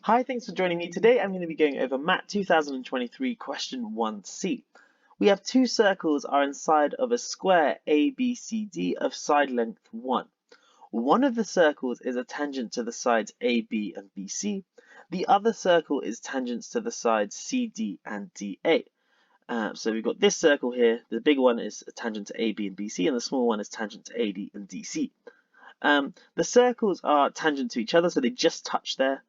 Hi, thanks for joining me. Today I'm going to be going over Math 2023 question 1C. We have two circles are inside of a square ABCD of side length 1. One of the circles is a tangent to the sides AB and BC. The other circle is tangents to the sides CD and DA. So we've got this circle here. The big one is a tangent to AB and BC, and the small one is tangent to AD and DC. The circles are tangent to each other, so they just touch there.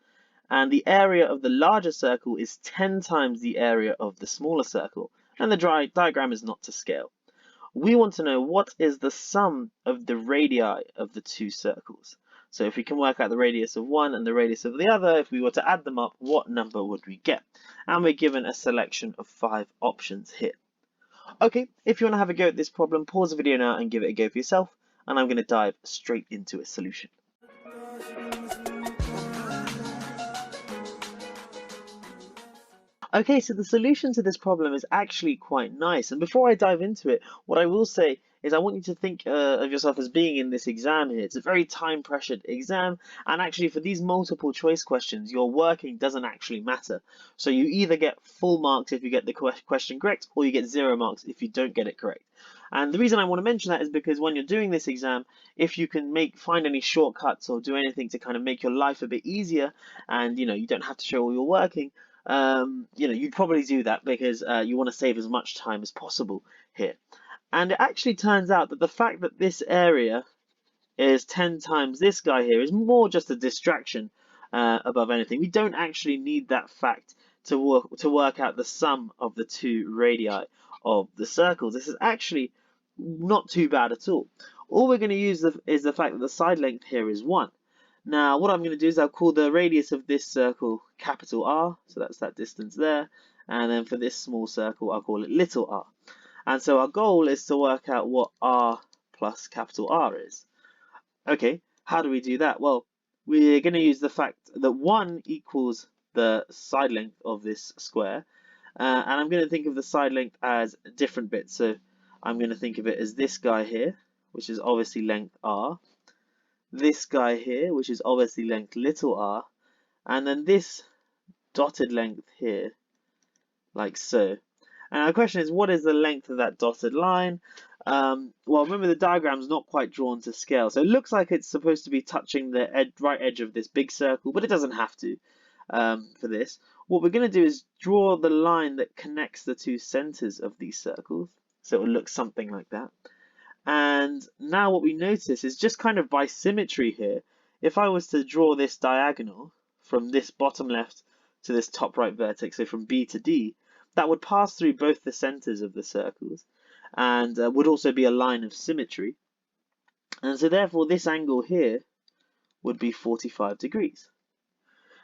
And the area of the larger circle is 10 times the area of the smaller circle, and the diagram is not to scale. We want to know what is the sum of the radii of the two circles. So if we can work out the radius of one and the radius of the other, if we were to add them up, what number would we get? And we're given a selection of 5 options here. Okay, if you want to have a go at this problem, pause the video now and give it a go for yourself, and I'm going to dive straight into a solution. Okay, so the solution to this problem is actually quite nice. And before I dive into it, what I will say is I want you to think of yourself as being in this exam here. It's a very time-pressured exam, and actually for these multiple choice questions, your working doesn't actually matter. So you either get full marks if you get the question correct, or you get 0 marks if you don't get it correct. And the reason I want to mention that is because when you're doing this exam, if you can find any shortcuts or do anything to kind of make your life a bit easier, and you don't have to show all your working, you'd probably do that because you want to save as much time as possible here. And it actually turns out that the fact that this area is 10 times this guy here is more just a distraction above anything. We don't actually need that fact to work out the sum of the two radii of the circles. This is actually not too bad at all. All we're going to use is the fact that the side length here is 1. Now, what I'm going to do is I'll call the radius of this circle capital R, so that's that distance there, and then for this small circle, I'll call it little r. And so our goal is to work out what R plus capital R is. Okay, how do we do that? Well, we're going to use the fact that 1 equals the side length of this square, and I'm going to think of the side length as different bits. So I'm going to think of it as this guy here, which is obviously length R, this guy here, which is obviously length little r, and then this dotted length here, like so. And the question is, what is the length of that dotted line? Well, remember the diagram's not quite drawn to scale, so it looks like it's supposed to be touching the right edge of this big circle, but it doesn't have to for this. What we're going to do is draw the line that connects the two centers of these circles, so it will look something like that. And now what we notice is just kind of by symmetry here, if I was to draw this diagonal from this bottom left to this top right vertex, so from B to D, that would pass through both the centers of the circles and would also be a line of symmetry. And so therefore this angle here would be 45 degrees.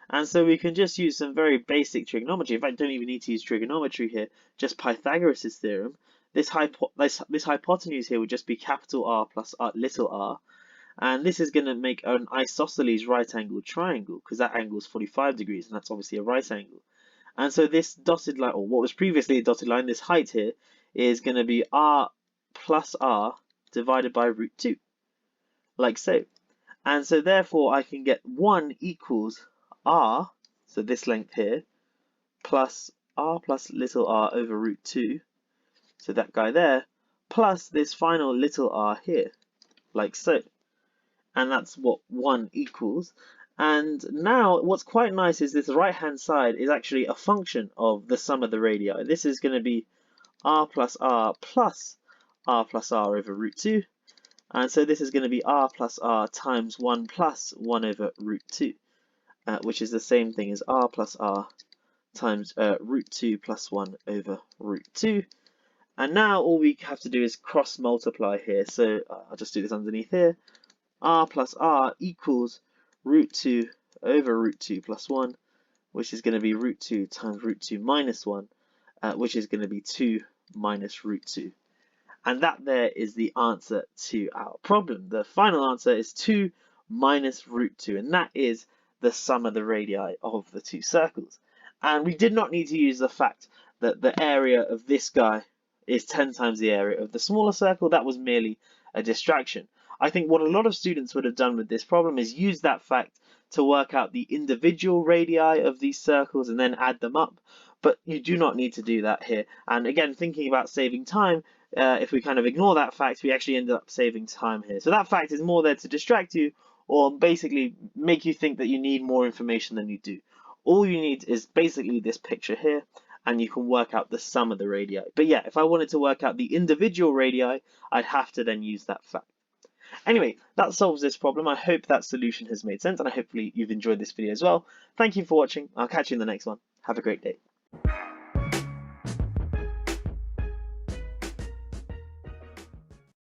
And so we can just use some very basic trigonometry. In fact, don't even need to use trigonometry here, just Pythagoras' theorem. This hypotenuse here would just be capital R plus little r, and this is going to make an isosceles right-angled triangle because that angle is 45 degrees, and that's obviously a right angle. And so this dotted line, or what was previously a dotted line, this height here, is going to be r plus r divided by root 2, like so. And so therefore I can get 1 equals r, so this length here, plus r plus little r over root 2, so that guy there, plus this final little r here, like so. And that's what 1 equals. And now what's quite nice is this right-hand side is actually a function of the sum of the radii. This is going to be r plus r over root 2. And so this is going to be r plus r times 1 plus 1 over root 2, which is the same thing as r plus r times root 2 plus 1 over root 2. And now all we have to do is cross multiply here. So I'll just do this underneath here. R plus r equals root 2 over root 2 plus 1, which is going to be root 2 times root 2 minus 1, which is going to be 2 minus root 2. And that there is the answer to our problem. The final answer is 2 minus root 2, and that is the sum of the radii of the two circles. And we did not need to use the fact that the area of this guy is 10 times the area of the smaller circle. That was merely a distraction. I think what a lot of students would have done with this problem is use that fact to work out the individual radii of these circles and then add them up, but you do not need to do that here. And again, thinking about saving time, if we kind of ignore that fact, we actually end up saving time here. So that fact is more there to distract you or basically make you think that you need more information than you do. All you need is basically this picture here, and you can work out the sum of the radii. But yeah, if I wanted to work out the individual radii, I'd have to then use that fact. Anyway, that solves this problem. I hope that solution has made sense, and hopefully you've enjoyed this video as well. Thank you for watching. I'll catch you in the next one. Have a great day.